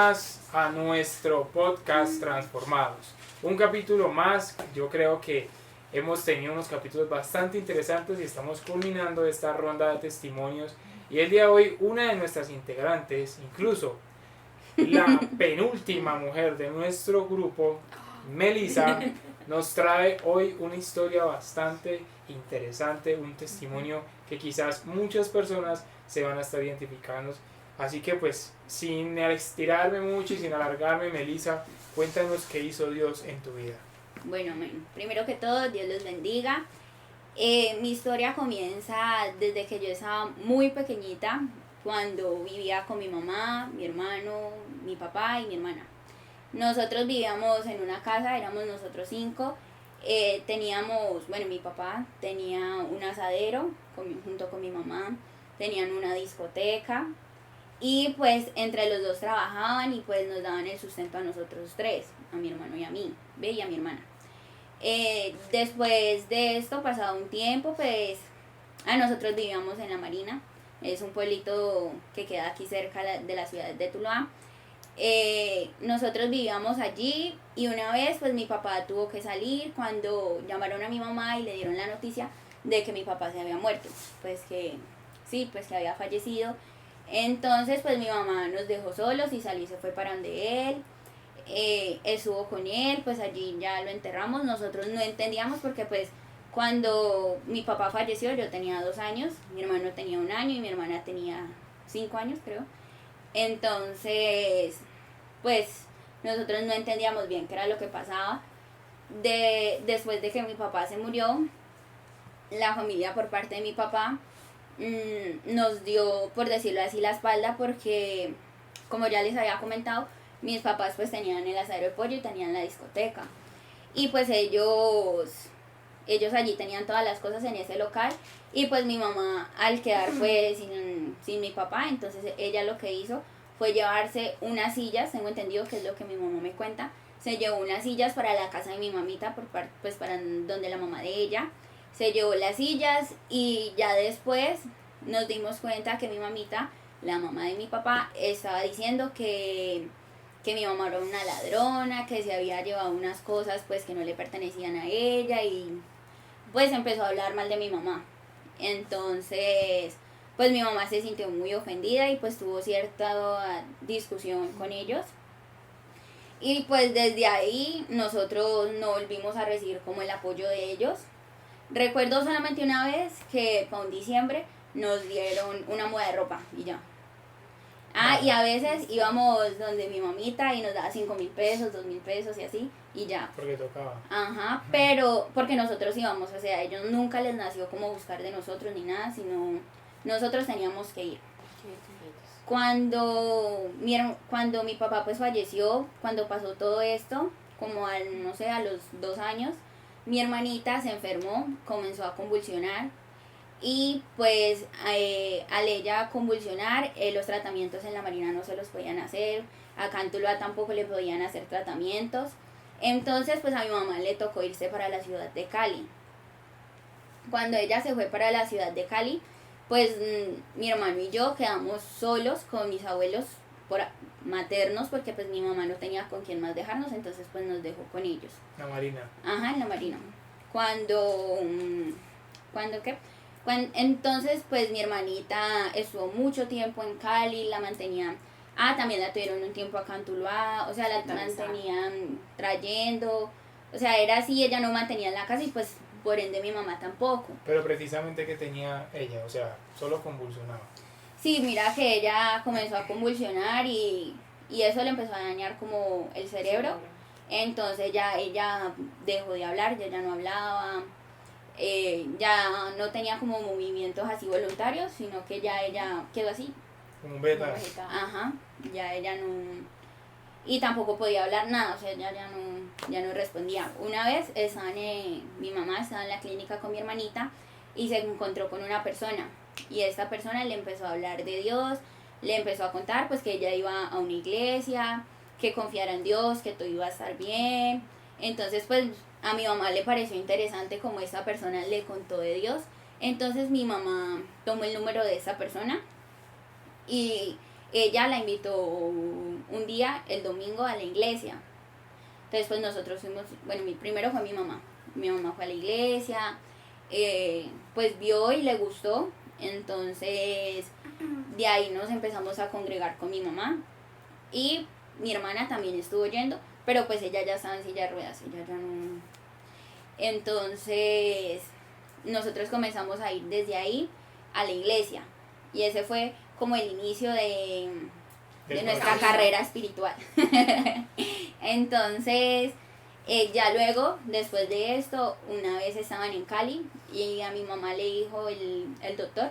más a nuestro podcast Transformados. Un capítulo más, yo creo que hemos tenido unos capítulos bastante interesantes y estamos culminando esta ronda de testimonios. Y el día de hoy una de nuestras integrantes, incluso la penúltima mujer de nuestro grupo, Melissa, nos trae hoy una historia bastante interesante, un testimonio que quizás muchas personas se van a estar identificando. Así que pues sin estirarme mucho y sin alargarme, Melissa, cuéntanos qué hizo Dios en tu vida. Bueno, primero que todo, Dios los bendiga. Mi historia comienza desde que yo estaba muy pequeñita, cuando vivía con mi mamá, mi hermano, mi papá y mi hermana. Nosotros vivíamos en una casa, éramos nosotros 5. Mi papá tenía un asadero junto con mi mamá, tenían una discoteca y pues entre los dos trabajaban y pues nos daban el sustento a nosotros 3, a mi hermano y a mí, y a mi hermana. Después de esto, pasado un tiempo, pues nosotros vivíamos en La Marina, es un pueblito que queda aquí cerca de la ciudad de Tuluá. Nosotros vivíamos allí y una vez pues mi papá tuvo que salir cuando llamaron a mi mamá y le dieron la noticia de que mi papá se había muerto, pues que había fallecido. Entonces pues mi mamá nos dejó solos y salió y se fue para donde él. Estuvo con él, pues allí ya lo enterramos. Nosotros no entendíamos porque pues cuando mi papá falleció yo tenía 2 años, mi hermano tenía 1 año y mi hermana tenía 5 años creo. Entonces pues nosotros no entendíamos bien qué era lo que pasaba. Después de que mi papá se murió, la familia por parte de mi papá nos dio, por decirlo así, la espalda porque, como ya les había comentado, mis papás pues tenían el asadero de pollo y tenían la discoteca. Y pues ellos allí tenían todas las cosas en ese local y pues mi mamá al quedar pues sin mi papá, entonces ella lo que hizo fue llevarse unas sillas, tengo entendido que es lo que mi mamá me cuenta, se llevó unas sillas para la casa de mi mamita, pues para donde la mamá de ella, se llevó las sillas y ya después nos dimos cuenta que mi mamita, la mamá de mi papá, estaba diciendo que mi mamá era una ladrona, que se había llevado unas cosas pues que no le pertenecían a ella y pues empezó a hablar mal de mi mamá. Entonces pues mi mamá se sintió muy ofendida y pues tuvo cierta discusión con ellos. Y pues desde ahí nosotros no volvimos a recibir como el apoyo de ellos. Recuerdo solamente una vez que para un diciembre nos dieron una muda de ropa y ya. Y a veces íbamos donde mi mamita y nos daba 5.000 pesos, 2.000 pesos y así, y ya. Porque tocaba. Ajá, pero porque nosotros íbamos, o sea, a ellos nunca les nació como buscar de nosotros ni nada, sino nosotros teníamos que ir. Cuando mi papá pues falleció, cuando pasó todo esto, como a los 2 años, mi hermanita se enfermó, comenzó a convulsionar y pues al ella convulsionar, los tratamientos en La Marina no se los podían hacer, acá en Tuluá tampoco le podían hacer tratamientos, entonces pues a mi mamá le tocó irse para la ciudad de Cali. Cuando ella se fue para la ciudad de Cali, pues mi hermano y yo quedamos solos con mis abuelos maternos porque pues mi mamá no tenía con quién más dejarnos, entonces pues nos dejó con ellos. La Marina. Ajá, en La Marina. Entonces pues mi hermanita estuvo mucho tiempo en Cali, la mantenían, también la tuvieron un tiempo acá en Tuluá, o sea, la mantenían trayendo, o sea, era así, ella no mantenía en la casa y pues por ende mi mamá tampoco. Pero precisamente que tenía ella, o sea, solo convulsionaba. Sí, mira que ella comenzó a convulsionar y eso le empezó a dañar como el cerebro. Entonces ya ella dejó de hablar, ya no hablaba, ya no tenía como movimientos así voluntarios, sino que ya ella quedó así. Como un beta. Ajá, ya ella no... Y tampoco podía hablar nada, o sea, ya no respondía. Una vez mi mamá estaba en la clínica con mi hermanita y se encontró con una persona. Y esta persona le empezó a hablar de Dios, le empezó a contar pues que ella iba a una iglesia, que confiara en Dios, que todo iba a estar bien. Entonces pues a mi mamá le pareció interesante como esta persona le contó de Dios. Entonces mi mamá tomó el número de esa persona y ella la invitó un día día, el domingo, a la iglesia. Entonces pues nosotros fuimos, bueno, primero fue mi mamá fue a la iglesia, pues vio y le gustó, entonces de ahí nos empezamos a congregar con mi mamá y mi hermana también estuvo yendo, pero pues ella ya estaba en silla de ruedas, ella ya no. Entonces nosotros comenzamos a ir desde ahí a la iglesia y ese fue como el inicio de nuestra carrera espiritual. Entonces ya luego, después de esto, una vez estaban en Cali y a mi mamá le dijo el doctor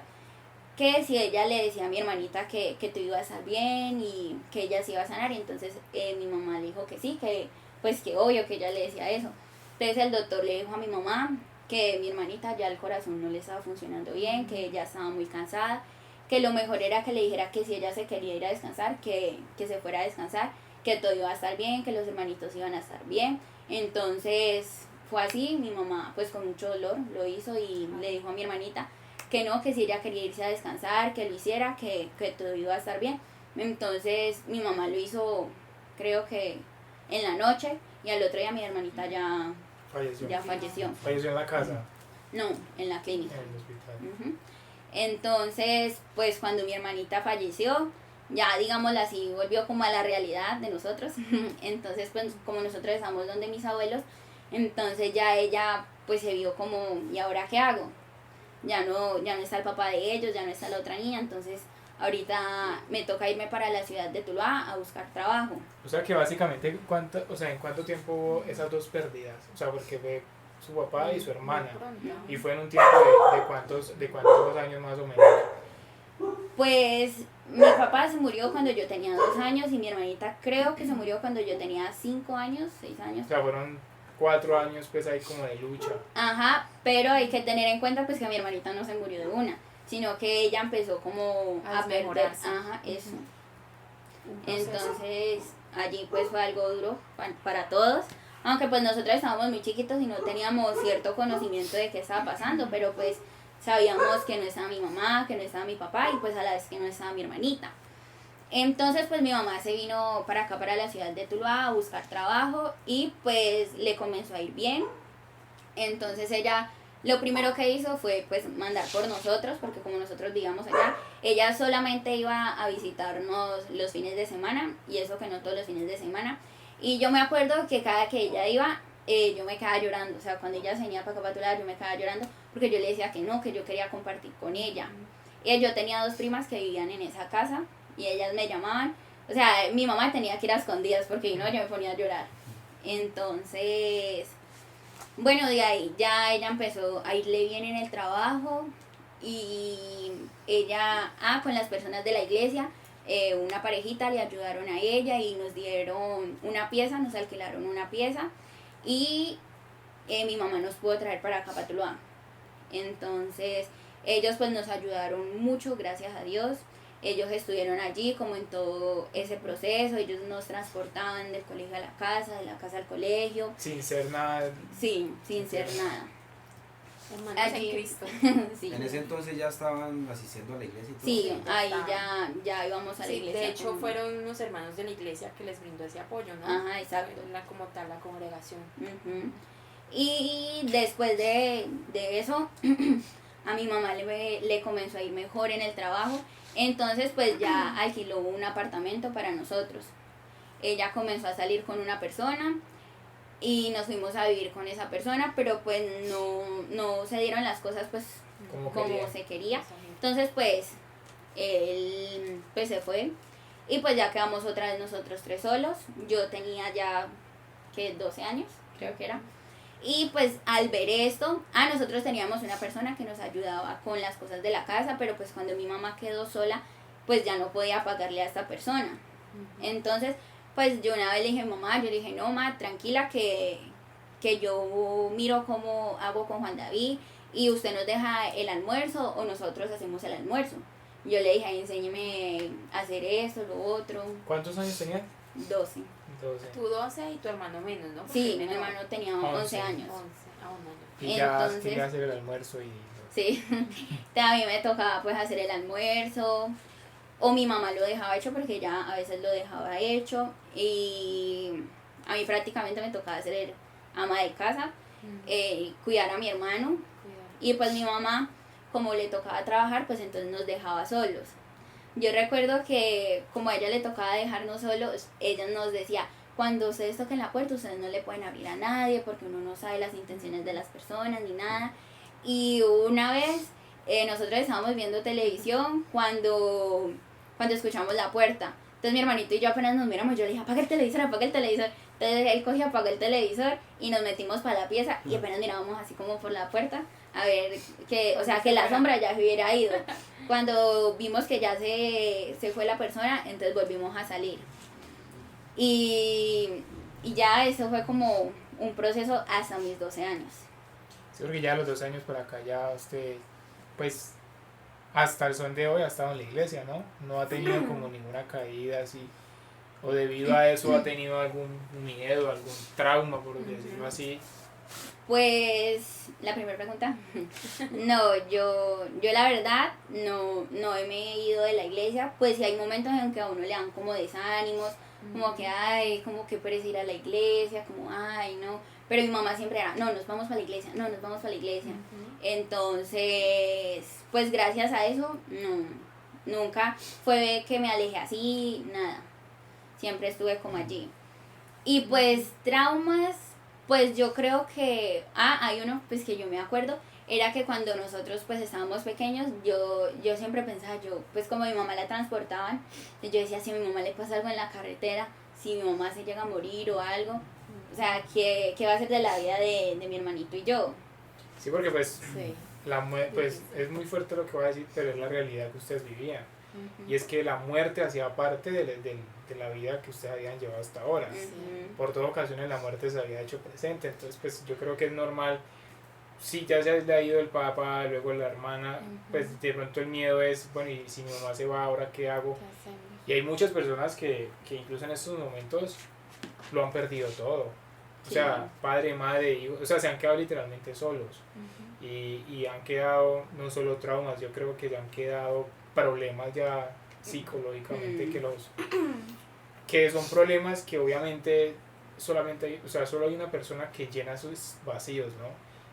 que si ella le decía a mi hermanita que tú ibas a estar bien y que ella se iba a sanar, y entonces mi mamá le dijo que sí, que pues que obvio que ella le decía eso. Entonces el doctor le dijo a mi mamá que mi hermanita ya el corazón no le estaba funcionando bien, que ella estaba muy cansada, que lo mejor era que le dijera que si ella se quería ir a descansar, que se fuera a descansar, que todo iba a estar bien, que los hermanitos iban a estar bien. Entonces fue así, mi mamá pues con mucho dolor lo hizo y le dijo a mi hermanita que no, que si ella quería irse a descansar, que lo hiciera, que todo iba a estar bien. Entonces mi mamá lo hizo, creo que en la noche, y al otro día mi hermanita ya falleció. ¿Falleció en la casa? No, en la clínica. En el hospital. Uh-huh. Entonces, pues cuando mi hermanita falleció, ya digámoslo así, volvió como a la realidad de nosotros. Entonces, pues como nosotros estamos donde mis abuelos, entonces ya ella pues se vio como, ¿y ahora qué hago? Ya no está el papá de ellos, ya no está la otra niña, entonces ahorita me toca irme para la ciudad de Tuluá a buscar trabajo. O sea que básicamente, ¿en cuánto tiempo hubo esas dos pérdidas? O sea, porque fue su papá y su hermana. Y fue en un tiempo de cuántos años más o menos. Pues mi papá se murió cuando yo tenía 2 años y mi hermanita creo que se murió cuando yo tenía 5 años, 6 años. O sea, fueron 4 años pues ahí como de lucha. Ajá, pero hay que tener en cuenta pues que mi hermanita no se murió de una, sino que ella empezó como a perder, ajá, eso. Entonces allí pues fue algo duro para todos, aunque pues nosotros estábamos muy chiquitos y no teníamos cierto conocimiento de qué estaba pasando, pero pues sabíamos que no estaba mi mamá, que no estaba mi papá y pues a la vez que no estaba mi hermanita. Entonces pues mi mamá se vino para acá, para la ciudad de Tuluá, a buscar trabajo y pues le comenzó a ir bien. Entonces ella lo primero que hizo fue pues mandar por nosotros, porque como nosotros vivíamos allá, ella solamente iba a visitarnos los fines de semana, y eso que no todos los fines de semana. Y yo me acuerdo que cada que ella iba, yo me quedaba llorando, o sea, cuando ella se venía para acá para Tuluá, yo me quedaba llorando, porque yo le decía que no, que yo quería compartir con ella. Y yo tenía 2 primas que vivían en esa casa, y ellas me llamaban, o sea, mi mamá tenía que ir a escondidas, porque si no, yo me ponía a llorar. Entonces, bueno, de ahí ya ella empezó a irle bien en el trabajo, y ella, con las personas de la iglesia, una parejita le ayudaron a ella y nos dieron una pieza, nos alquilaron una pieza, y mi mamá nos pudo traer para acá, para Tuluá. Entonces, ellos pues nos ayudaron mucho, gracias a Dios. Ellos estuvieron allí como en todo ese proceso, ellos nos transportaban del colegio a la casa, de la casa al colegio. Sin ser nada. Sí, sin ser nada. Hermanos Allí, en Cristo. sí. En ese entonces ya estaban asistiendo a la iglesia y todo. Sí, ahí ya íbamos a la Sí, iglesia. de hecho con- fueron unos hermanos de la iglesia que les brindó ese apoyo, ¿no? Ajá, exacto. Fue como tal la congregación. Ujú. Y después de eso, a mi mamá le comenzó a ir mejor en el trabajo, entonces pues ya alquiló un apartamento para nosotros. Ella comenzó a salir con una persona y nos fuimos a vivir con esa persona, pero pues no se dieron las cosas pues como se quería. Entonces pues él pues se fue y pues ya quedamos otra vez nosotros 3 solos. Yo tenía ya que 12 años, creo que era. Y pues al ver esto, nosotros teníamos una persona que nos ayudaba con las cosas de la casa, pero pues cuando mi mamá quedó sola, pues ya no podía pagarle a esta persona. Entonces, pues yo una vez le dije, mamá, yo le dije, no, ma, tranquila que yo miro cómo hago con Juan David y usted nos deja el almuerzo o nosotros hacemos el almuerzo. Yo le dije, enséñeme a hacer esto, lo otro. ¿Cuántos años tenías? 12. 12. Tú 12 y tu hermano menos, ¿no? Porque Sí, el mi menor, hermano tenía 11. 11 años. 11, a 1 año. Y ya Entonces- quería hacer el almuerzo y... Sí, también me tocaba pues hacer el almuerzo o mi mamá lo dejaba hecho porque ella a veces lo dejaba hecho y a mí prácticamente me tocaba ser ama de casa, cuidar a mi hermano Cuidado. y pues mi mamá, como le tocaba trabajar, pues entonces nos dejaba solos. Yo recuerdo que como a ella le tocaba dejarnos solos, ella nos decía, cuando ustedes toquen la puerta, ustedes no le pueden abrir a nadie porque uno no sabe las intenciones de las personas ni nada. Y una vez nosotros estábamos viendo televisión cuando escuchamos la puerta. Entonces mi hermanito y yo apenas nos miramos, yo le dije, apaga el televisor, apaga el televisor. Entonces él cogió, apagó el televisor y nos metimos para la pieza y apenas mirábamos así como por la puerta a ver que, o sea, que la sombra ya se hubiera ido. Cuando vimos que ya se fue la persona, entonces volvimos a salir. Y ya eso fue como un proceso hasta mis 12 años. Sí, porque ya a los 2 años por acá ya usted, pues, hasta el son de hoy ha estado en la iglesia, ¿no? No ha tenido como ninguna caída así, o debido a eso ha tenido algún miedo, algún trauma, por decirlo así. Pues la primera pregunta, no, yo la verdad no me he ido de la iglesia, pues sí hay momentos en que a uno le dan como desánimos, como que ay, como que pereza ir a la iglesia, como ay, no, pero mi mamá siempre era, no, nos vamos para la iglesia, no, nos vamos para la iglesia. Entonces, pues gracias a eso, no, nunca fue que me alejé así, nada, siempre estuve como allí. Y pues traumas, pues yo creo que, hay uno pues que yo me acuerdo, era que cuando nosotros pues estábamos pequeños, yo siempre pensaba, yo pues como mi mamá la transportaban, yo decía, si a mi mamá le pasa algo en la carretera, si mi mamá se llega a morir o algo, o sea, ¿qué va a ser de la vida de mi hermanito y yo? Sí, porque pues, Sí. pues es muy fuerte lo que voy a decir, pero es la realidad que ustedes vivían. Y es que la muerte hacía parte de la vida que ustedes habían llevado hasta ahora. Por todas ocasiones la muerte se había hecho presente, entonces pues yo creo que es normal, si ya se le ha ido el papá, luego la hermana, pues de pronto el miedo es, bueno, y si mi mamá se va, ¿ahora qué hago? ¿Qué hacemos? Y hay muchas personas que incluso en estos momentos lo han perdido todo. O sea, padre, madre, hijo, o sea, se han quedado literalmente solos. Y han quedado no solo traumas, yo creo que ya han quedado problemas ya psicológicamente que son problemas que obviamente solamente hay, o sea, solo hay una persona que llena sus vacíos, ¿no?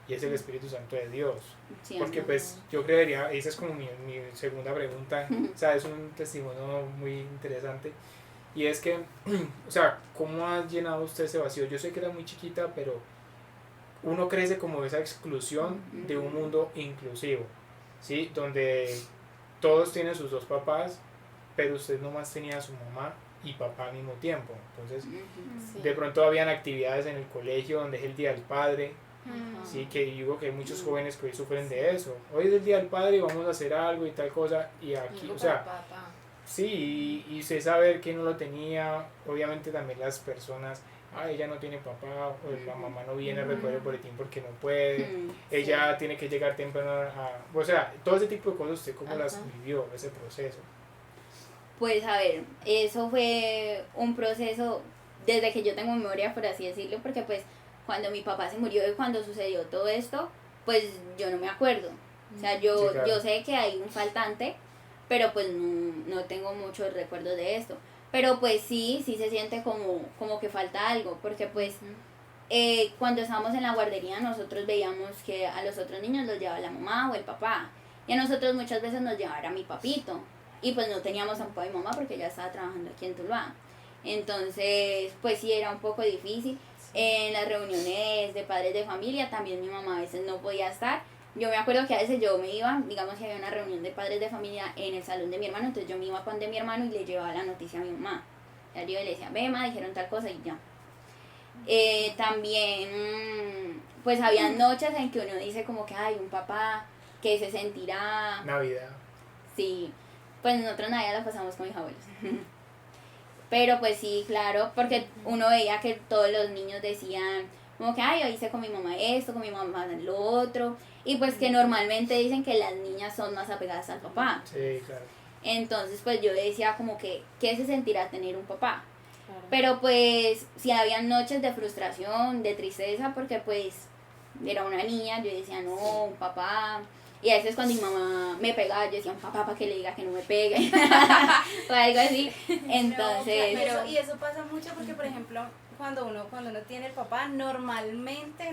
Y es el Espíritu Santo de Dios. Sí, Porque amor. pues yo creería, esa es como mi segunda pregunta, o sea, es un testimonio muy interesante. Y es que, o sea, ¿cómo ha llenado usted ese vacío? Yo sé que era muy chiquita, pero uno crece como esa exclusión de un mundo inclusivo, ¿sí? Donde todos tienen sus dos papás, pero usted nomás tenía a su mamá y papá al mismo tiempo. Entonces, Sí. de pronto habían actividades en el colegio donde es el Día del Padre, Ajá. ¿sí? Que digo que hay muchos jóvenes que hoy sufren de eso. Hoy es el Día del Padre, vamos a hacer algo y tal cosa, y aquí, Algo o sea, para papá. sí, y usted saber que no lo tenía, obviamente también las personas, ella no tiene papá, o la mamá no viene a recoger el boletín porque no puede, ella tiene que llegar temprano o sea, todo ese tipo de cosas, ¿usted cómo las Ajá. vivió, ese proceso? Pues a ver, eso fue un proceso desde que yo tengo memoria, por así decirlo, porque pues cuando mi papá se murió y cuando sucedió todo esto, pues yo no me acuerdo. O sea, Sí, claro. yo sé que hay un faltante, pero pues no tengo muchos recuerdos de esto. Pero pues sí se siente como que falta algo, porque pues cuando estábamos en la guardería nosotros veíamos que a los otros niños los llevaba la mamá o el papá, y a nosotros muchas veces nos llevaba mi papito, y pues no teníamos tampoco a mi mamá porque ella estaba trabajando aquí en Tuluá. Entonces pues sí era un poco difícil. En las reuniones de padres de familia también mi mamá a veces no podía estar. Yo me acuerdo que a veces yo me iba, digamos que había una reunión de padres de familia en el salón de mi hermano, entonces yo me iba con de mi hermano y le llevaba la noticia a mi mamá. Ya yo le decía, ve ma, dijeron tal cosa y ya. También pues había noches en que uno dice como que hay un papá que se sentirá, Navidad. sí, pues nosotros Navidad la pasamos con mis abuelos. Pero pues sí, claro, porque uno veía que todos los niños decían como que ay, hoy hice con mi mamá esto, con mi mamá lo otro, y pues que normalmente dicen que las niñas son más apegadas al papá. Sí, claro. Entonces pues yo decía como que ¿qué se sentirá tener un papá? Claro. Pero pues sí había noches de frustración, de tristeza, porque pues era una niña, yo decía no, un papá. Y a veces cuando mi mamá me pegaba, yo decía, papá, para que le diga que no me pegue, o algo así. Entonces, Y eso pasa mucho porque, por ejemplo, cuando uno tiene el papá, normalmente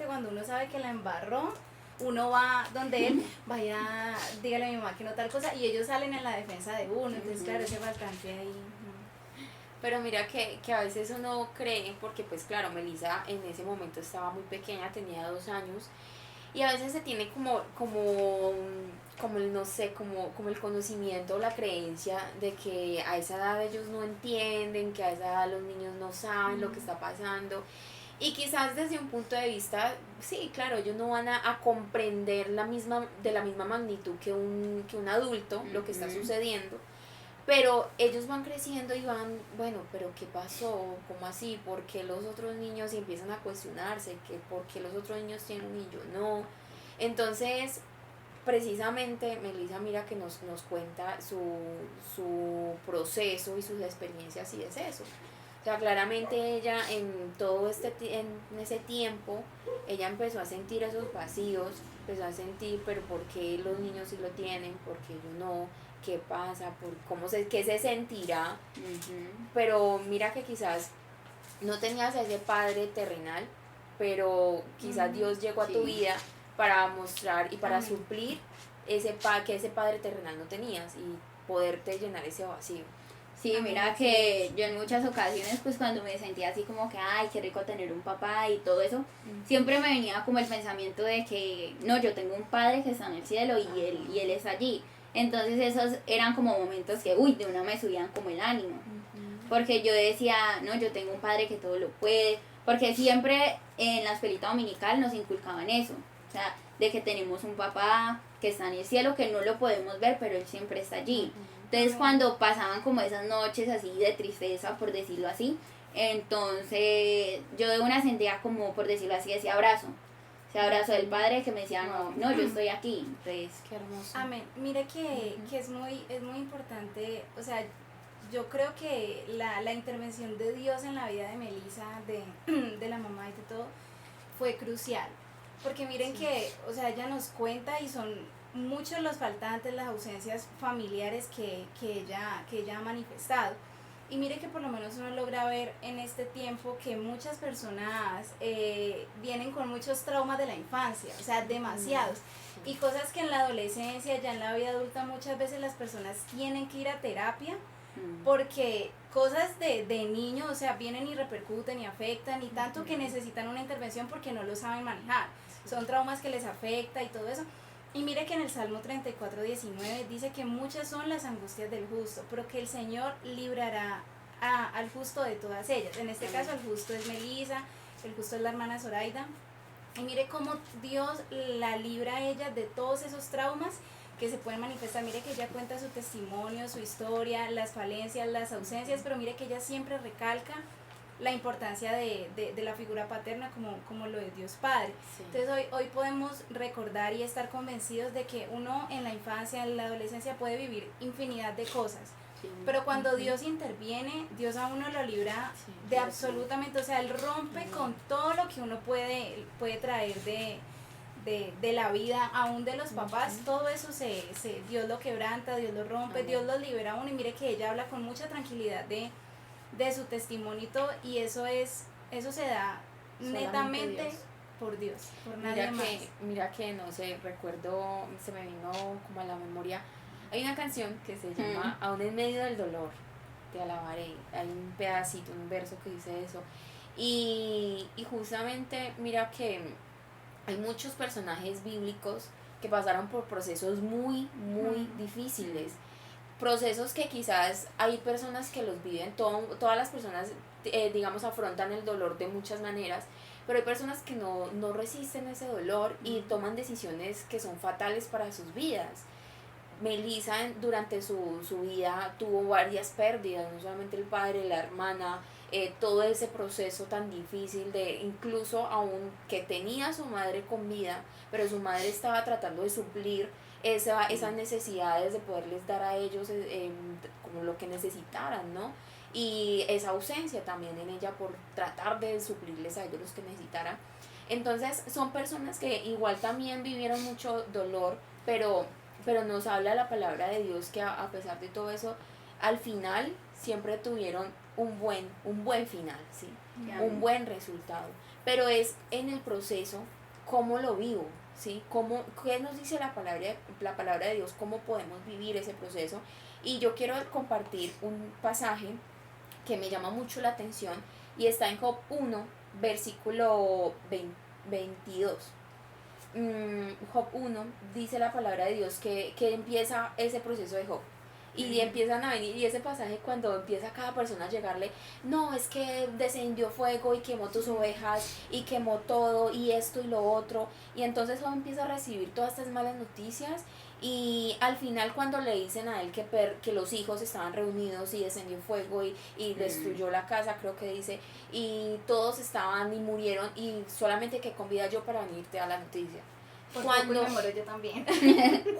cuando uno sabe que la embarró, uno va donde él, vaya, dígale a mi mamá que no tal cosa, y ellos salen en la defensa de uno, entonces claro, ese faltante ahí. Pero mira que a veces uno cree, porque pues claro, Melissa en ese momento estaba muy pequeña, tenía 2 años, y a veces se tiene como el, no sé, como el conocimiento o la creencia de que a esa edad ellos no entienden, que a esa edad los niños no saben lo que está pasando. Y quizás desde un punto de vista, sí, claro, ellos no van a comprender de la misma magnitud que un adulto lo que está sucediendo, pero ellos van creciendo y van, bueno, pero ¿qué pasó? ¿Cómo así? ¿Por qué los otros niños y empiezan a cuestionarse? ¿Por qué los otros niños tienen y yo no? Entonces, precisamente, Melissa mira que nos cuenta su proceso y sus experiencias y es eso. O sea, claramente ella en en ese tiempo, ella empezó a sentir esos vacíos, empezó a sentir, pero ¿por qué los niños sí lo tienen? ¿Por qué yo no? ¿Qué pasa? ¿Qué se sentirá? Pero mira que quizás no tenías a ese padre terrenal, pero quizás Dios llegó a tu vida para mostrar y para suplir que ese padre terrenal no tenías y poderte llenar ese vacío. sí, mira que yo en muchas ocasiones, pues cuando me sentía así como que, ay, qué rico tener un papá y todo eso, siempre me venía como el pensamiento de que, no, yo tengo un padre que está en el cielo y él es allí. Entonces esos eran como momentos que, de una me subían como el ánimo. Porque yo decía, no, yo tengo un padre que todo lo puede. Porque siempre en la escuelita dominical nos inculcaban eso. O sea, de que tenemos un papá que está en el cielo, que no lo podemos ver, pero él siempre está allí. Entonces cuando pasaban como esas noches así de tristeza, por decirlo así, entonces yo de una sentía como, por decirlo así, ese abrazo. Ese abrazo del padre que me decía, no, yo estoy aquí. Entonces, qué hermoso. Amén. Mire que es muy importante, o sea, yo creo que la intervención de Dios en la vida de Melissa, de la mamá y de todo, fue crucial. Porque miren que, o sea, ella nos cuenta y son muchos los faltantes, las ausencias familiares que ella ha manifestado. Y mire que por lo menos uno logra ver en este tiempo que muchas personas vienen con muchos traumas de la infancia, o sea, demasiados. Y cosas que en la adolescencia, ya en la vida adulta, muchas veces las personas tienen que ir a terapia porque cosas de niño, o sea, vienen y repercuten y afectan y tanto que necesitan una intervención porque no lo saben manejar. Son traumas que les afecta y todo eso. Y mire que en el Salmo 34:19 dice que muchas son las angustias del justo, pero que el Señor librará al justo de todas ellas. En este caso el justo es Melissa, el justo es la hermana Zoraida. Y mire cómo Dios la libra a ella de todos esos traumas que se pueden manifestar. Mire que ella cuenta su testimonio, su historia, las falencias, las ausencias, pero mire que ella siempre recalca la importancia de la figura paterna como lo es Dios Padre. Sí. Entonces hoy podemos recordar y estar convencidos de que uno en la infancia, en la adolescencia puede vivir infinidad de cosas, pero cuando Dios interviene, Dios a uno lo libra de absolutamente, o sea, Él rompe con todo lo que uno puede traer de la vida, aún de los papás, todo eso Dios lo quebranta, Dios lo rompe, Dios lo libera a uno. Y mire que ella habla con mucha tranquilidad de su testimonio y todo, y eso se da solamente netamente Dios. Por Dios, por nadie más. Mira que, no sé, recuerdo, se me vino como a la memoria, hay una canción que se llama Aún en medio del dolor, te alabaré, hay un pedacito, un verso que dice eso, y justamente mira que hay muchos personajes bíblicos que pasaron por procesos muy, muy difíciles, procesos que quizás hay personas que los viven, todas las personas, digamos, afrontan el dolor de muchas maneras, pero hay personas que no resisten ese dolor y toman decisiones que son fatales para sus vidas. Melissa durante su vida tuvo varias pérdidas, no solamente el padre, la hermana, todo ese proceso tan difícil de incluso aún que tenía a su madre con vida, pero su madre estaba tratando de suplir esas necesidades de poderles dar a ellos como lo que necesitaran, ¿no? y esa ausencia también en ella por tratar de suplirles a ellos los que necesitaran. Entonces son personas que igual también vivieron mucho dolor, pero nos habla la palabra de Dios que a pesar de todo eso, al final siempre tuvieron un buen final, ¿sí? Un buen resultado. Pero es en el proceso cómo lo vivo, ¿sí? ¿Qué nos dice la palabra de Dios? ¿Cómo podemos vivir ese proceso? Y yo quiero compartir un pasaje que me llama mucho la atención y está en Job 1, versículo 22. Job 1 dice la palabra de Dios que empieza ese proceso de Job. Y empiezan a venir, y ese pasaje cuando empieza cada persona a llegarle, no, es que descendió fuego y quemó tus ovejas y quemó todo y esto y lo otro, y entonces Job empieza a recibir todas estas malas noticias, y al final cuando le dicen a él que los hijos estaban reunidos y descendió fuego y destruyó la casa, creo que dice, y todos estaban y murieron y solamente que con vida yo para venirte a la noticia. Cuando me muero yo también.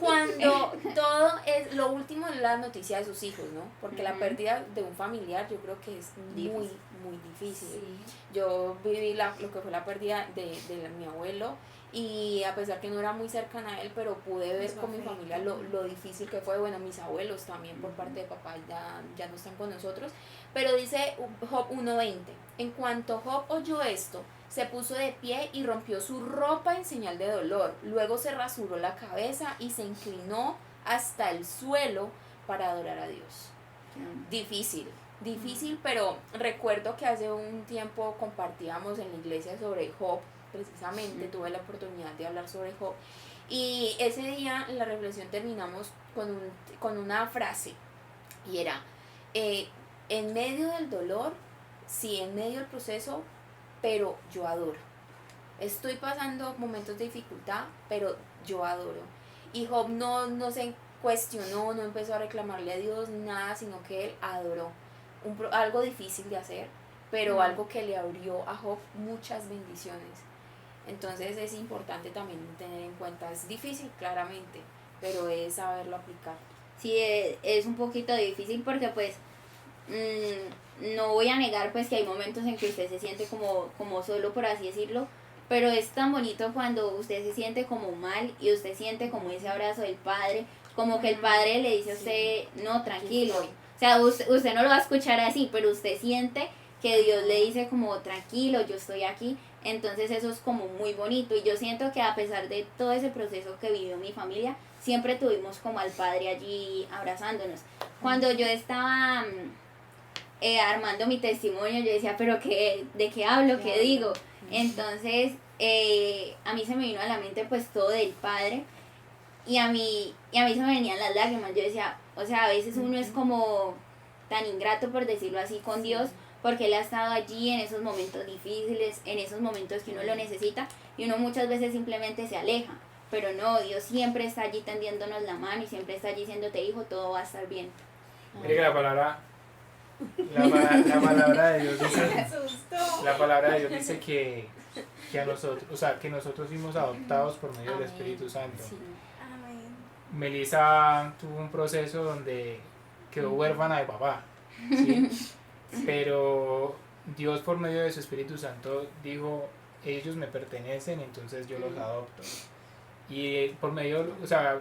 Cuando todo es lo último es la noticia de sus hijos, ¿no? Porque la pérdida de un familiar yo creo que es muy difícil. Sí. Yo viví lo que fue la pérdida de mi abuelo, y a pesar que no era muy cercana a él, pero pude ver Eso con mi afecta. familia lo difícil que fue. Bueno, mis abuelos también por parte de papá ya no están con nosotros, pero dice Job 1:20, en cuanto Job oyó esto, se puso de pie y rompió su ropa en señal de dolor. Luego se rasuró la cabeza y se inclinó hasta el suelo para adorar a Dios. Difícil, pero recuerdo que hace un tiempo compartíamos en la iglesia sobre Job, precisamente tuve la oportunidad de hablar sobre Job, y ese día en la reflexión terminamos con una frase, y era, en medio del dolor, sí, en medio del proceso, pero yo adoro. Estoy pasando momentos de dificultad, pero yo adoro. Y Job no se cuestionó, no empezó a reclamarle a Dios nada, sino que él adoró. Algo difícil de hacer, pero algo que le abrió a Job muchas bendiciones. Entonces es importante también tener en cuenta, es difícil claramente, pero es saberlo aplicar. Sí, es un poquito difícil porque pues no voy a negar pues que hay momentos en que usted se siente como solo, por así decirlo, pero es tan bonito cuando usted se siente como mal y usted siente como ese abrazo del padre, como que el padre le dice a usted, no, tranquilo, o sea, usted no lo va a escuchar así, pero usted siente que Dios le dice como, tranquilo, yo estoy aquí. Entonces eso es como muy bonito, y yo siento que a pesar de todo ese proceso que vivió mi familia, siempre tuvimos como al padre allí abrazándonos. Cuando yo estaba armando mi testimonio, yo decía, pero ¿de qué hablo? ¿Qué digo? Entonces a mí se me vino a la mente pues todo del padre, y a mí se me venían las lágrimas. Yo decía, o sea, a veces uno es como tan ingrato, por decirlo así, con Dios, porque Él ha estado allí en esos momentos difíciles, en esos momentos que uno lo necesita, y uno muchas veces simplemente se aleja. Pero no, Dios siempre está allí tendiéndonos la mano y siempre está allí diciéndote, hijo, todo va a estar bien. Mire que la palabra de Dios dice, Me asustó. la palabra de Dios dice que a nosotros, o sea, que nosotros fuimos adoptados por medio del Espíritu Santo. Sí. Amén. Melissa tuvo un proceso donde quedó huérfana de papá, ¿sí? Pero Dios por medio de su Espíritu Santo dijo, ellos me pertenecen, entonces yo los adopto. Y por medio, o sea,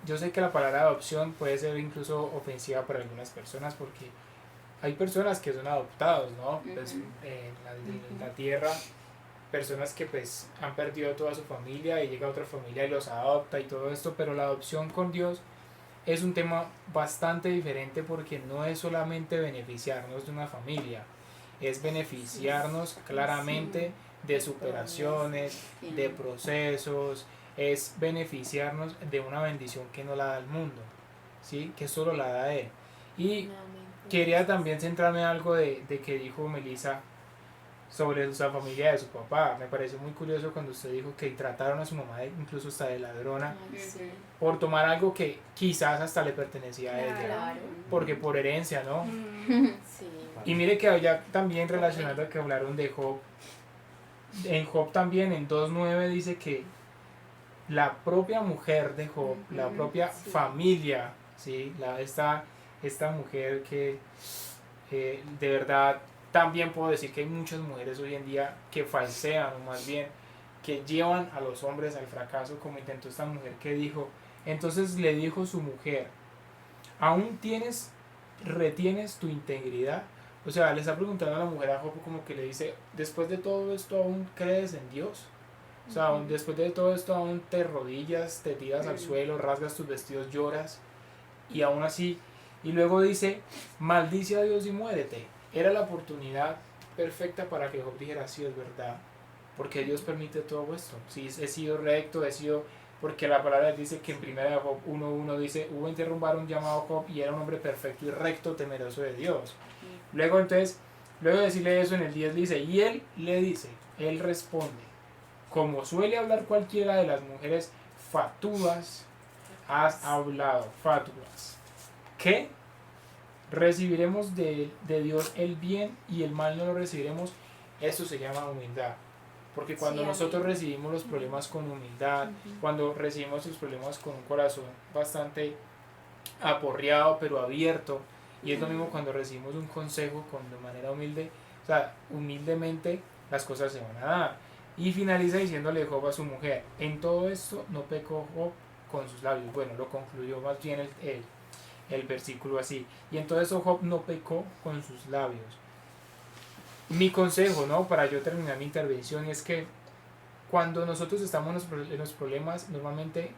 yo sé que la palabra adopción puede ser incluso ofensiva para algunas personas, porque hay personas que son adoptados, ¿no? Pues, en la tierra, personas que pues han perdido toda su familia y llega otra familia y los adopta y todo esto, pero la adopción con Dios es un tema bastante diferente, porque no es solamente beneficiarnos de una familia, es beneficiarnos claramente de superaciones, de procesos, es beneficiarnos de una bendición que no la da el mundo, ¿sí? Que solo la da Él. Y quería también centrarme en algo de que dijo Melissa sobre la familia de su papá. Me pareció muy curioso cuando usted dijo que trataron a su mamá incluso hasta de ladrona por tomar algo que quizás hasta le pertenecía a ella, Claro. porque por herencia, ¿no? Sí. Y mire que ya también relacionando que hablaron de Job, en Job también en 2:9 dice que la propia mujer de Job, la propia familia, ¿sí? Esta mujer que De verdad, también puedo decir que hay muchas mujeres hoy en día que falsean, o más bien que llevan a los hombres al fracaso, como intentó esta mujer que dijo, entonces le dijo su mujer, ¿aún retienes tu integridad? O sea, le está preguntando a la mujer a Job, como que le dice, después de todo esto aún crees en Dios. O sea, después de todo esto aún te arrodillas, te tiras al suelo, rasgas tus vestidos, lloras, y aún así, y luego dice, maldice a Dios y muérete. Era la oportunidad perfecta para que Job dijera, sí, es verdad, porque Dios permite todo esto. Sí, he sido recto, porque la palabra dice que en 1 Job 1:1 dice, hubo en tierra un varón llamado Job y era un hombre perfecto y recto, temeroso de Dios. Luego de decirle eso en el 10 dice, y él responde, como suele hablar cualquiera de las mujeres fatuas, has hablado, fatuas. ¿Qué? Recibiremos de Dios el bien y el mal no lo recibiremos. Eso se llama humildad. Porque cuando nosotros recibimos los problemas con humildad, cuando recibimos los problemas con un corazón bastante aporreado pero abierto, y es lo mismo cuando recibimos un consejo de manera humilde, o sea, humildemente las cosas se van a dar. Y finaliza diciéndole Job a su mujer, en todo esto no pecó Job con sus labios. Bueno, lo concluyó más bien el versículo así. Y en todo eso Job no pecó con sus labios. Mi consejo, ¿no? Para yo terminar mi intervención es que cuando nosotros estamos en los problemas, normalmente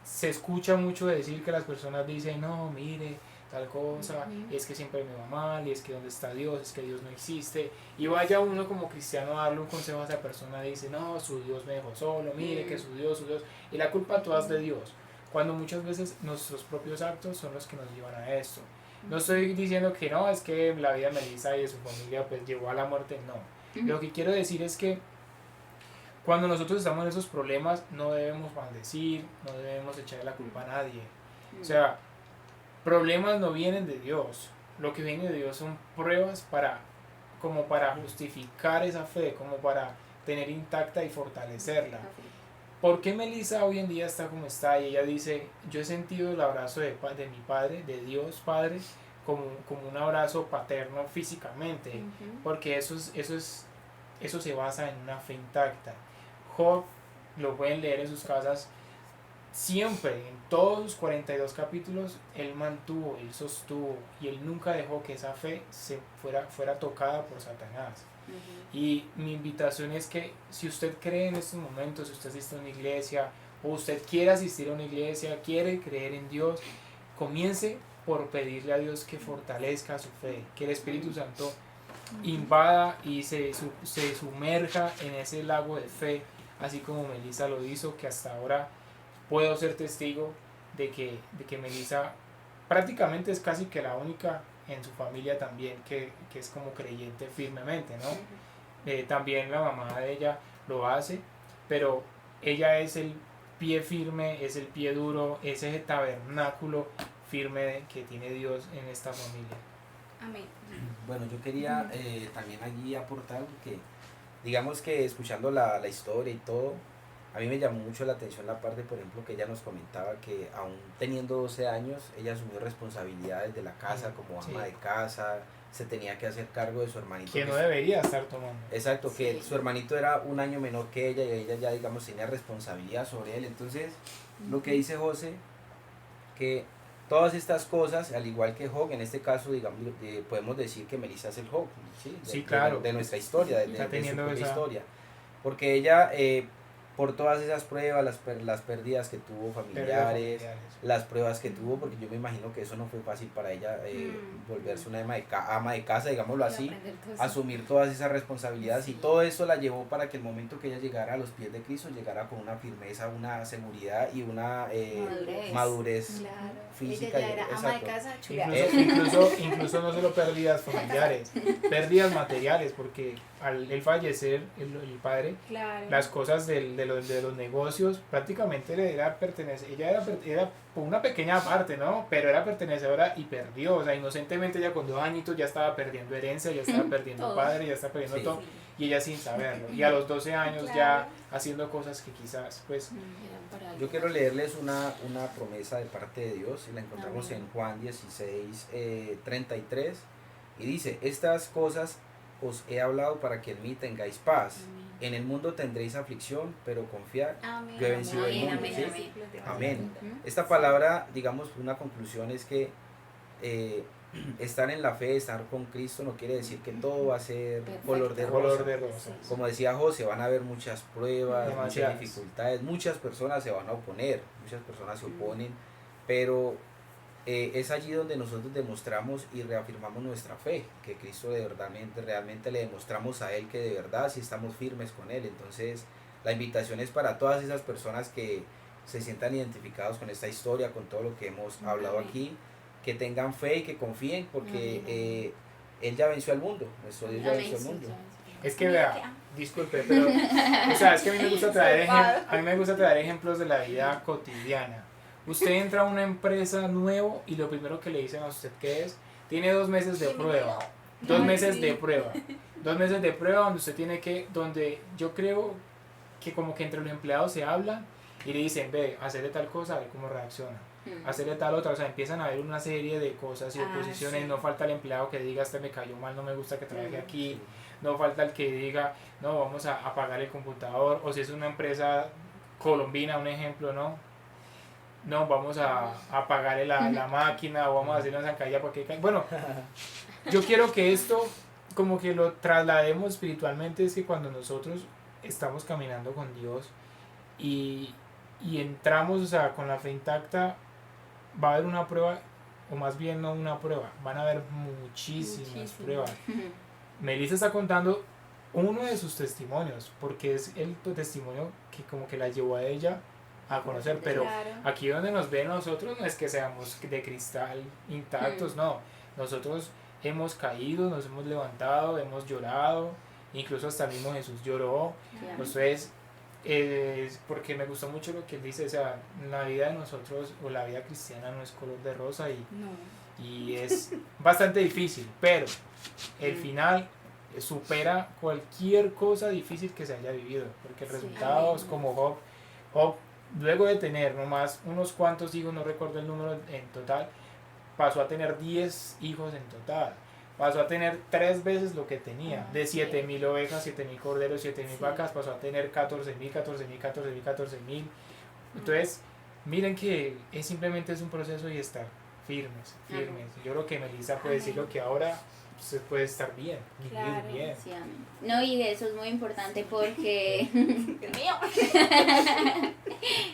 se escucha mucho decir que las personas dicen, no, mire, tal cosa, y es que siempre me va mal, y es que dónde está Dios, es que Dios no existe, y vaya uno como cristiano a darle un consejo a esa persona, dice, no, su Dios me dejó solo, mire que su Dios, y la culpa toda es de Dios, cuando muchas veces nuestros propios actos son los que nos llevan a esto. No estoy diciendo que no, es que la vida de Melissa y de su familia pues llevó a la muerte, no. Lo que quiero decir es que cuando nosotros estamos en esos problemas no debemos maldecir, no debemos echarle la culpa a nadie. O sea, problemas no vienen de Dios. Lo que viene de Dios son pruebas como para justificar esa fe, como para tener intacta y fortalecerla. ¿Por qué Melissa hoy en día está como está? Y ella dice, yo he sentido el abrazo de mi padre, de Dios Padre, como un abrazo paterno físicamente, porque eso se basa en una fe intacta. Job, lo pueden leer en sus casas, siempre, en todos sus 42 capítulos, él mantuvo, él sostuvo, y él nunca dejó que esa fe fuera tocada por Satanás. Y mi invitación es que si usted cree en estos momentos, si usted asiste a una iglesia, o usted quiere asistir a una iglesia, quiere creer en Dios, comience por pedirle a Dios que fortalezca su fe, que el Espíritu Santo invada y se sumerja en ese lago de fe, así como Melissa lo hizo, que hasta ahora puedo ser testigo de que Melissa prácticamente es casi que la única en su familia también que es como creyente firmemente, ¿no? También la mamá de ella lo hace, pero ella es el pie firme, es el pie duro, es ese tabernáculo firme que tiene Dios en esta familia. Amén. Bueno, yo quería también allí aportar que, digamos que escuchando la historia y todo, a mí me llamó mucho la atención la parte, por ejemplo, que ella nos comentaba que aún teniendo 12 años, ella asumió responsabilidades de la casa como ama de casa, se tenía que hacer cargo de su hermanito. Que no debería estar tomando. Exacto, que su hermanito era un año menor que ella y ella ya, digamos, tenía responsabilidad sobre él. Entonces, lo que dice José, que todas estas cosas, al igual que Job, en este caso, digamos, podemos decir que Melissa es el Job, ¿sí? Claro. De nuestra historia, de su propia esa historia. Porque ella, por todas esas pruebas, las pérdidas que tuvo familiares, las pruebas que tuvo, porque yo me imagino que eso no fue fácil para ella, volverse una ama de casa, digámoslo así, asumir todas esas responsabilidades, y todo eso la llevó para que el momento que ella llegara a los pies de Cristo, llegara con una firmeza, una seguridad y una madurez física. Ella ya era ama de casa, incluso no solo pérdidas familiares, pérdidas materiales, porque al él fallecer el padre, las cosas de los negocios prácticamente ella era por una pequeña parte, ¿no? Pero era pertenecedora y perdió, o sea, inocentemente ella con 2 añitos ya estaba perdiendo herencia, ya estaba perdiendo padre, ya estaba perdiendo todo, y ella sin saberlo, y a los 12 años ya haciendo cosas que quizás, pues... Yo quiero leerles una promesa de parte de Dios, y la encontramos en Juan 16, 33, Y dice, estas cosas os he hablado para que en mí tengáis paz. Amén. En el mundo tendréis aflicción, pero confiad, Amén. yo he vencido el Amén, mundo. amén, ¿sí? amén. Amén. Ujú. Esta palabra, digamos, una conclusión es que estar en la fe, estar con Cristo, no quiere decir que todo va a ser color de rosa. Color de rosas. Como decía José, van a haber muchas pruebas, Demasiadas. muchas dificultades, muchas personas se van a oponer, muchas personas se oponen, pero es allí donde nosotros demostramos y reafirmamos nuestra fe, que Cristo de verdad, realmente le demostramos a Él que de verdad sí estamos firmes con Él. Entonces la invitación es para todas esas personas que se sientan identificados con esta historia, con todo lo que hemos hablado aquí, que tengan fe y que confíen, porque Él ya venció al mundo, nuestro Dios ya Amén, venció al Sí, mundo. Es que Mira vea, disculpe, pero o sea, es que a mí me gusta traer ejemplos de la vida cotidiana. Usted entra a una empresa nuevo y lo primero que le dicen a usted que es, tiene 2 meses de prueba. 2 meses de prueba. 2 meses de prueba donde usted tiene que, donde yo creo que como que entre los empleados se hablan y le dicen, ve, hacerle tal cosa, a ver cómo reacciona. Hacerle tal otra, o sea, empiezan a haber una serie de cosas y oposiciones. Sí. No falta el empleado que diga, este me cayó mal, no me gusta que trabaje aquí. No falta el que diga, no, vamos a apagar el computador. O si es una empresa colombina, un ejemplo, no, vamos a apagar la máquina, o vamos a hacer una zancadilla porque bueno, yo quiero que esto como que lo traslademos espiritualmente. Es que cuando nosotros estamos caminando con Dios y entramos, o sea, con la fe intacta, va a haber una prueba, o más bien no una prueba, van a haber muchísimas pruebas. Melissa está contando uno de sus testimonios, porque es el testimonio que como que la llevó a ella a conocer, pero Claro. aquí donde nos ven nosotros no es que seamos de cristal intactos, no, nosotros hemos caído, nos hemos levantado, hemos llorado, incluso hasta el mismo Jesús lloró. Entonces, porque me gustó mucho lo que él dice, o sea, la vida de nosotros o la vida cristiana no es color de rosa y es bastante difícil, pero el final supera cualquier cosa difícil que se haya vivido, porque el Sí. resultado es como Job, luego de tener nomás unos cuantos hijos, no recuerdo el número en total, pasó a tener 10 hijos en total. Pasó a tener 3 veces lo que tenía. De 7.000 ovejas, 7.000 corderos, 7.000 vacas, pasó a tener 14.000. Entonces, miren que simplemente es un proceso y estar firmes. Yo creo que Melissa puede decir lo que ahora usted puede estar bien, vivir Claro. bien. Sí, amén. No, y eso es muy importante porque Dios mío.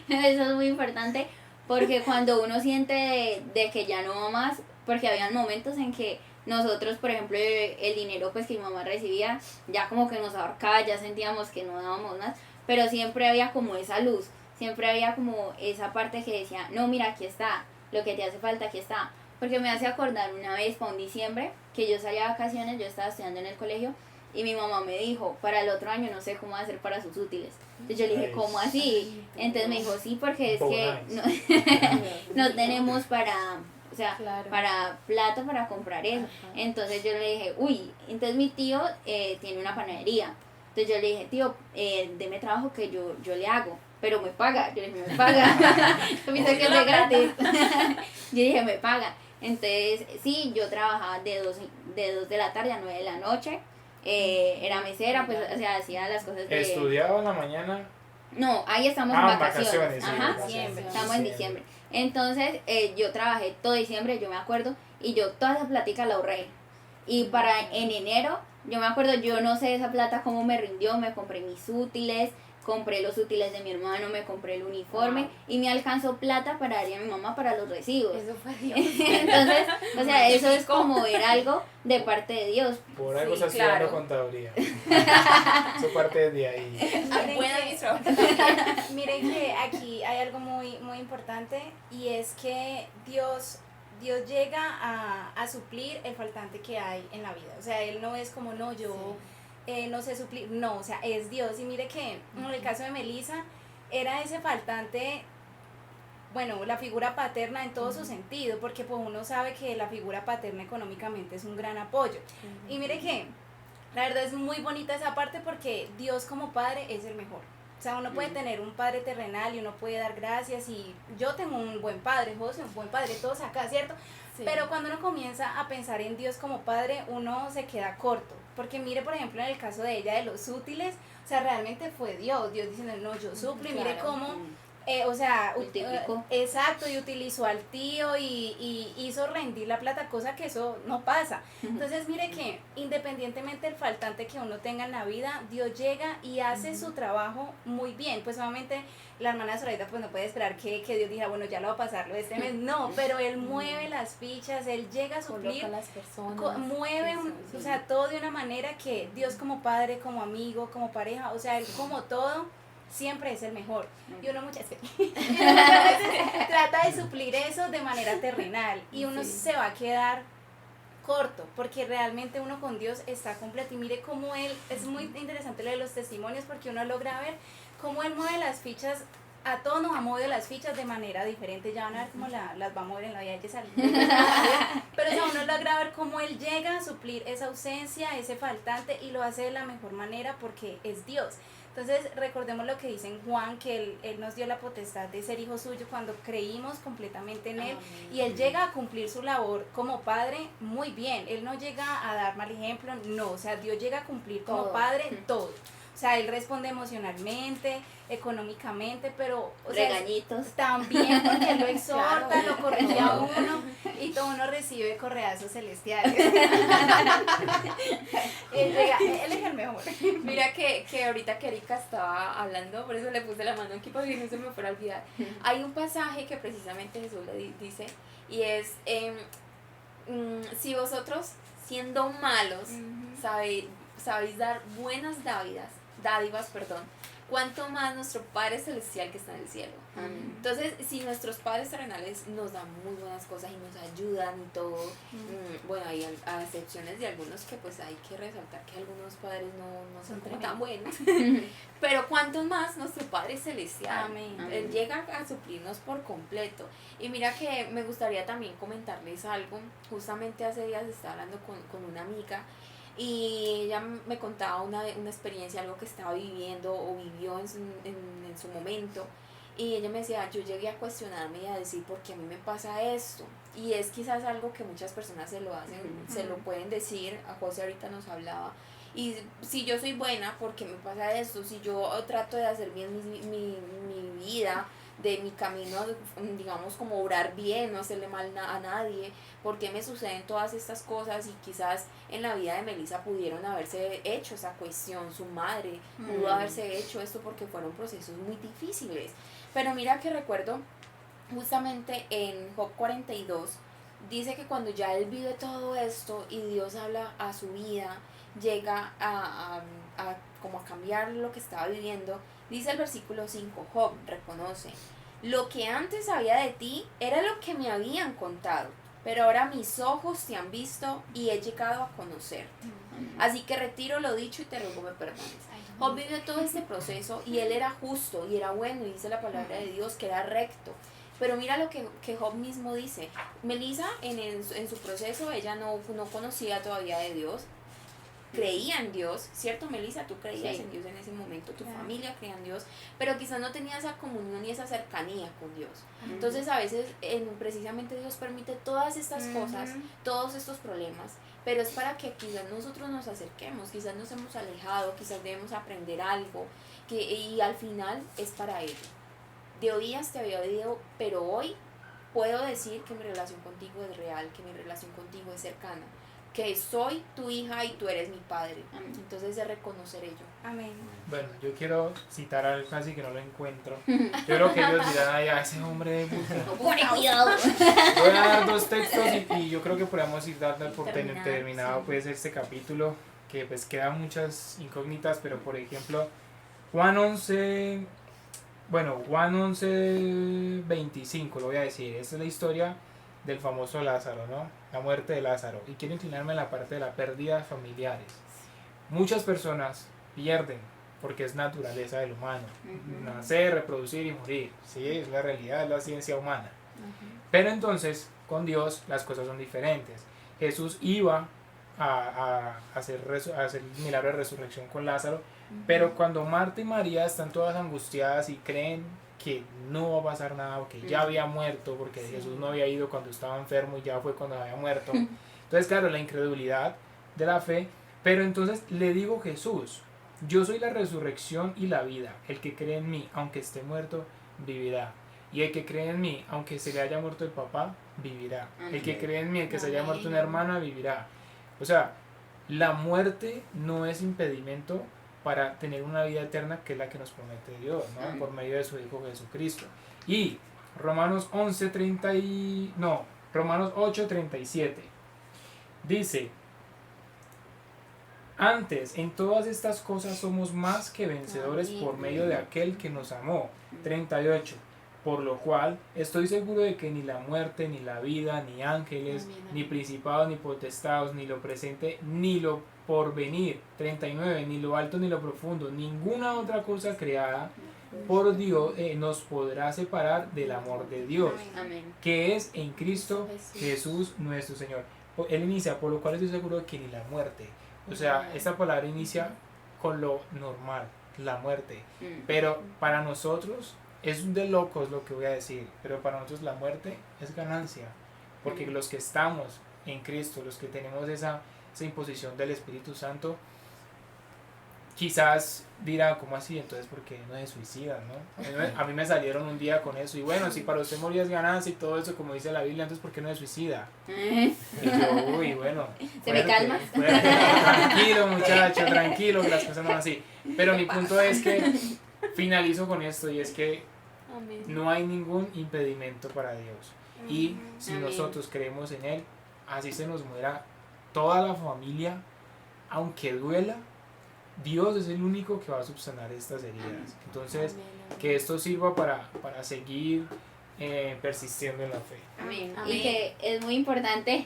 eso es muy importante porque cuando uno siente de que ya no va más, porque habían momentos en que nosotros, por ejemplo, el dinero pues que mi mamá recibía, ya como que nos ahorcaba, ya sentíamos que no dábamos más, pero siempre había como esa luz, siempre había como esa parte que decía, no, mira, aquí está, lo que te hace falta, aquí está. Porque me hace acordar una vez, para un diciembre, que yo salía de vacaciones, yo estaba estudiando en el colegio, y mi mamá me dijo, para el otro año no sé cómo hacer para sus útiles. Entonces yo le dije, ¿cómo así? Entonces me dijo, sí, porque es que no tenemos para, o sea, Claro. para plata para comprar eso. Ajá. Entonces yo le dije, uy, entonces mi tío tiene una panadería. Entonces yo le dije, tío, deme trabajo que yo le hago, pero me paga. Yo le dije, me paga. Yo pensé que es de gratis. Yo dije, me paga. Entonces, sí, yo trabajaba de 2 de la tarde a 9 de la noche. Era mesera, pues, o sea, hacía las cosas de... Estudiaba en la mañana. No, ahí estamos en vacaciones. Sí, Ajá, vacaciones. estamos en diciembre. Entonces, yo trabajé todo diciembre, yo me acuerdo, y yo toda esa plática la ahorré. Y para en enero, yo me acuerdo, yo no sé esa plata cómo me rindió, me compré mis útiles, compré los útiles de mi hermano, me compré el uniforme, Wow. y me alcanzó plata para darle a mi mamá para los recibos. Eso fue Dios. Entonces, o sea, eso es como ver algo de parte de Dios. Por algo Sí, está estudiando claro. contaduría. Eso parte de ahí. Buen que- administrador. Miren que aquí hay algo muy, muy importante y es que Dios llega a suplir el faltante que hay en la vida. O sea, Él no es como, no, yo no sé suplir, no, o sea, es Dios. Y mire que en el caso de Melissa era ese faltante, bueno, la figura paterna en todo su sentido, porque pues uno sabe que la figura paterna económicamente es un gran apoyo. Y mire que la verdad es muy bonita esa parte porque Dios como padre es el mejor. O sea, uno puede tener un padre terrenal y uno puede dar gracias y yo tengo un buen padre, José, un buen padre, todos acá, ¿cierto? Sí. Pero cuando uno comienza a pensar en Dios como padre, uno se queda corto. Porque mire, por ejemplo, en el caso de ella, de los útiles, o sea, realmente fue Dios diciendo, no, yo suplo, y claro. mire cómo... exacto, y utilizó al tío y hizo rendir la plata, cosa que eso no pasa. Entonces mire que independientemente del faltante que uno tenga en la vida, Dios llega y hace su trabajo muy bien. Pues obviamente la hermana Zoraida pues no puede esperar que Dios diga, bueno, ya lo va a pasarlo este mes, no, pero Él mueve las fichas, Él llega a suplir, coloca las personas, mueve, o sea, todo de una manera que Dios como padre, como amigo, como pareja, o sea, Él como todo, siempre es el mejor. Y uno muchas veces trata de suplir eso de manera terrenal y uno se va a quedar corto, porque realmente uno con Dios está completo. Y mire cómo Él, es muy interesante lo de los testimonios, porque uno logra ver cómo Él mueve las fichas. A todos nos ha movido las fichas de manera diferente, ya van a ver cómo las va a mover en la vida de Yesalia. Pero o sea, uno logra ver cómo Él llega a suplir esa ausencia, ese faltante, y lo hace de la mejor manera porque es Dios. Entonces recordemos lo que dice en Juan, que él nos dio la potestad de ser hijo suyo cuando creímos completamente en Él. Y Él llega a cumplir su labor como padre muy bien. Él no llega a dar mal ejemplo, no, o sea, Dios llega a cumplir como padre todo. O sea, Él responde emocionalmente, económicamente, pero... O regañitos. Sea, también porque Él lo exhorta, claro, lo corrige a uno y todo uno recibe correazos celestiales. Él es el mejor. Mira que ahorita que Erika estaba hablando, por eso le puse la mano aquí para que no se me fuera a olvidar. Hay un pasaje que precisamente Jesús le dice y es, si vosotros siendo malos sabéis dar buenas dádivas, cuanto más nuestro Padre Celestial que está en el cielo. Entonces, si nuestros padres terrenales nos dan muy buenas cosas y nos ayudan y todo, bueno, hay a excepciones de algunos que pues hay que resaltar que algunos padres no son como tan buenos, pero cuanto más nuestro Padre Celestial. Amén. Él llega a suplirnos por completo. Y mira que me gustaría también comentarles algo. Justamente hace días estaba hablando con una amiga y ella me contaba una experiencia, algo que estaba viviendo o vivió en su momento, y ella me decía, yo llegué a cuestionarme y a decir, ¿por qué a mí me pasa esto? Y es quizás algo que muchas personas se lo hacen, se lo pueden decir. A José ahorita nos hablaba, y si yo soy buena, ¿por qué me pasa esto? Si yo trato de hacer bien mi vida, de mi camino, digamos, como orar bien, no hacerle mal a nadie, ¿por qué me suceden todas estas cosas? Y quizás en la vida de Melissa pudieron haberse hecho esa cuestión, su madre pudo haberse hecho esto porque fueron procesos muy difíciles. Pero mira que recuerdo justamente en Job 42, dice que cuando ya él vive todo esto y Dios habla a su vida, llega a como a cambiar lo que estaba viviendo. Dice el versículo 5, Job reconoce, lo que antes sabía de ti era lo que me habían contado, pero ahora mis ojos te han visto y he llegado a conocerte. Así que retiro lo dicho y te ruego me perdones. Job vivió todo este proceso y él era justo y era bueno, y dice la palabra de Dios que era recto. Pero mira lo que Job mismo dice. Melissa en su proceso, ella no conocía todavía de Dios. Creía en Dios, ¿cierto, Melissa? Tú creías en Dios en ese momento, tu familia creía en Dios, pero quizás no tenía esa comunión y esa cercanía con Dios. Entonces a veces precisamente Dios permite todas estas cosas, todos estos problemas, pero es para que quizás nosotros nos acerquemos, quizás nos hemos alejado, quizás debemos aprender algo, y al final es para ello. De oídas te había oído, pero hoy puedo decir que mi relación contigo es real, que mi relación contigo es cercana, que soy tu hija y tú eres mi padre. Amén. Entonces de reconocer ello. Amén. Bueno, yo quiero citar algo casi que no lo encuentro. Yo creo que ellos dirán, ay, a ese hombre Pone cuidado. Voy a dar dos textos y yo creo que podemos ir dando por terminado pues este capítulo, que pues quedan muchas incógnitas, pero por ejemplo Juan 11:25 lo voy a decir. Esta es la historia del famoso Lázaro, ¿no? La muerte de Lázaro. Y quiero inclinarme en la parte de las pérdidas familiares. Muchas personas pierden porque es naturaleza del humano. Nacer, reproducir y morir. Sí, es la realidad, es la ciencia humana. Pero entonces, con Dios las cosas son diferentes. Jesús iba a hacer el milagro de resurrección con Lázaro, pero cuando Marta y María están todas angustiadas y creen que no va a pasar nada, porque ya había muerto, porque Jesús no había ido cuando estaba enfermo y ya fue cuando había muerto. Entonces, claro, la incredulidad de la fe, pero entonces le digo Jesús, yo soy la resurrección y la vida, el que cree en mí, aunque esté muerto, vivirá. Y el que cree en mí, aunque se le haya muerto el papá, vivirá. El que cree en mí, el que se haya muerto una hermana, vivirá. O sea, la muerte no es impedimento para tener una vida eterna, que es la que nos promete Dios, ¿no? Por medio de su Hijo Jesucristo. Y Romanos 8:37 dice: antes, en todas estas cosas somos más que vencedores por medio de aquel que nos amó. 38. Por lo cual estoy seguro de que ni la muerte, ni la vida, ni ángeles, ni principados, ni potestados, ni lo presente, ni lo porvenir. 39. Ni lo alto, ni lo profundo, ninguna otra cosa creada por Dios nos podrá separar del amor de Dios, que es en Cristo Jesús nuestro Señor. Él inicia, por lo cual estoy seguro de que ni la muerte. O sea, esta palabra inicia con lo normal, la muerte. Pero para nosotros, es de locos lo que voy a decir, pero para nosotros la muerte es ganancia. Porque los que estamos en Cristo, los que tenemos esa imposición del Espíritu Santo, quizás dirán, ¿cómo así? Entonces, ¿por qué no se suicidan, no? A mí me salieron un día con eso, y bueno, si para usted morir es ganancia y todo eso, como dice la Biblia, entonces, ¿por qué no se suicida? Y yo, uy, bueno. ¿Se me calma? Tranquilo, muchacho, tranquilo, que las cosas no son así. Pero mi punto es que finalizo con esto, y es que no hay ningún impedimento para Dios. Y si nosotros creemos en Él, así se nos muera toda la familia, aunque duela, Dios es el único que va a subsanar estas heridas. Entonces, que esto sirva para seguir persistiendo en la fe. Amén. Y que es muy importante,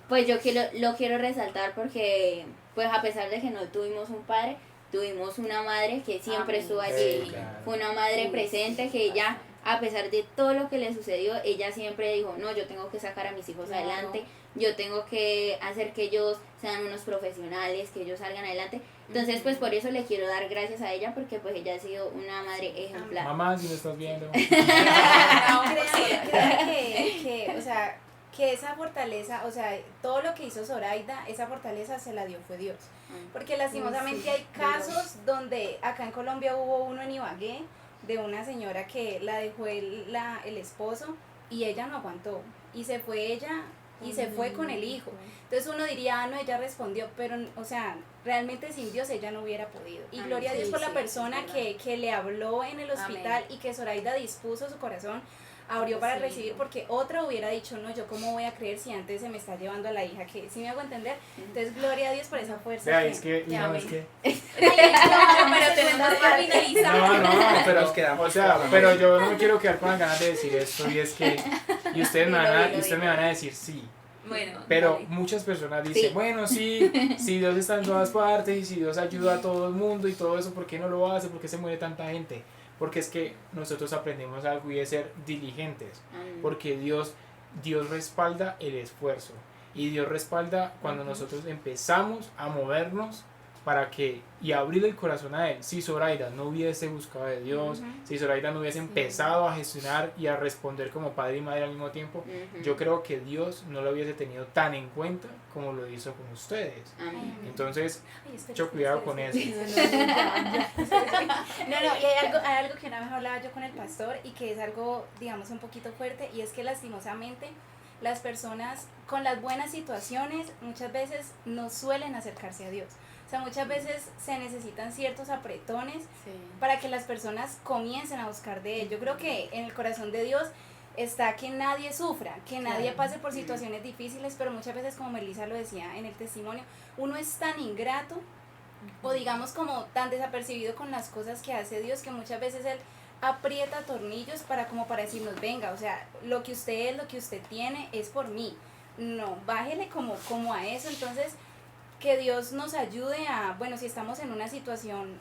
pues yo lo quiero resaltar, porque pues a pesar de que no tuvimos un padre, tuvimos una madre que siempre estuvo allí. Claro. Fue una madre presente, que ella, a pesar de todo lo que le sucedió, ella siempre dijo, no, yo tengo que sacar a mis hijos adelante, yo tengo que hacer que ellos sean unos profesionales, que ellos salgan adelante. Entonces, pues por eso le quiero dar gracias a ella, porque pues ella ha sido una madre ejemplar. Mamá, si me estás viendo. O sea, que esa fortaleza, o sea, todo lo que hizo Zoraida, esa fortaleza se la dio fue Dios. Porque lastimosamente hay casos donde acá en Colombia hubo uno en Ibagué, de una señora que la dejó el esposo y ella no aguantó. Y se fue ella y se fue con el hijo. Entonces uno diría, no, ella respondió, pero, o sea, realmente sin Dios ella no hubiera podido. Y gloria a Dios por la persona que le habló en el hospital. Y que Zoraida dispuso su corazón, abrió para recibir, porque otra hubiera dicho, no, yo cómo voy a creer si antes se me está llevando a la hija, que ¿sí me hago entender? Entonces, gloria a Dios por esa fuerza. Vea, es que, no, es que... pero tenemos que finalizar. No, pero, Nos quedamos o sea, pero yo no me quiero quedar con las ganas de decir esto, y es que, y ustedes me van a decir sí. Bueno, pero dale. muchas personas dicen, bueno, sí, si Dios está en todas partes, y si Dios ayuda a todo el mundo y todo eso, ¿por qué no lo hace? ¿Por qué se muere tanta gente? Porque es que nosotros aprendemos algo, y es ser diligentes, porque Dios respalda el esfuerzo, y Dios respalda cuando nosotros empezamos a movernos para que, y abrir el corazón a Él. Si Zoraida no hubiese buscado de Dios, si Zoraida no hubiese empezado a gestionar y a responder como padre y madre al mismo tiempo, yo creo que Dios no lo hubiese tenido tan en cuenta como lo hizo con ustedes. Entonces, mucho cuidado con eso. No, y hay algo que una vez hablaba yo con el pastor, y que es algo, digamos, un poquito fuerte, y es que lastimosamente las personas con las buenas situaciones muchas veces no suelen acercarse a Dios. O sea, muchas veces se necesitan ciertos apretones para que las personas comiencen a buscar de Él. Yo creo que en el corazón de Dios está que nadie sufra, que nadie pase por situaciones difíciles, pero muchas veces, como Melissa lo decía en el testimonio, uno es tan ingrato, o digamos como tan desapercibido con las cosas que hace Dios, que muchas veces Él aprieta tornillos para decirnos, venga, o sea, lo que usted es, lo que usted tiene es por mí. No, bájele como a eso. Entonces, que Dios nos ayude a, bueno, si estamos en una situación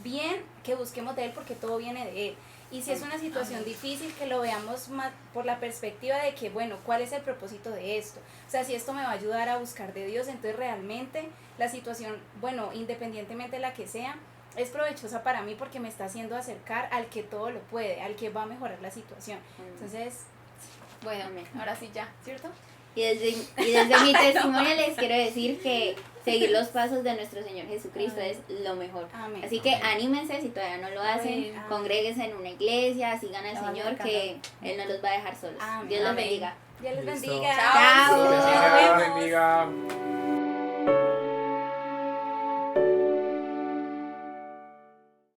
bien que busquemos de Él porque todo viene de Él. Y si es una situación difícil, que lo veamos más por la perspectiva de que, bueno, ¿cuál es el propósito de esto? O sea, si esto me va a ayudar a buscar de Dios, entonces realmente la situación, bueno, independientemente de la que sea, es provechosa para mí porque me está haciendo acercar al que todo lo puede, al que va a mejorar la situación. Entonces, Bueno, ahora sí ya, ¿cierto? Y desde mi testimonio les quiero decir que seguir los pasos de nuestro Señor Jesucristo es lo mejor. amén. Así que anímense si todavía no lo hacen, Amén. congréguense en una iglesia, sigan al Vamos Señor a que Él no los va a dejar solos. Amén. Dios los Amén. bendiga. Dios les Listo. bendiga. Chao. Dios Chao. bendiga, Nos vemos. bendiga.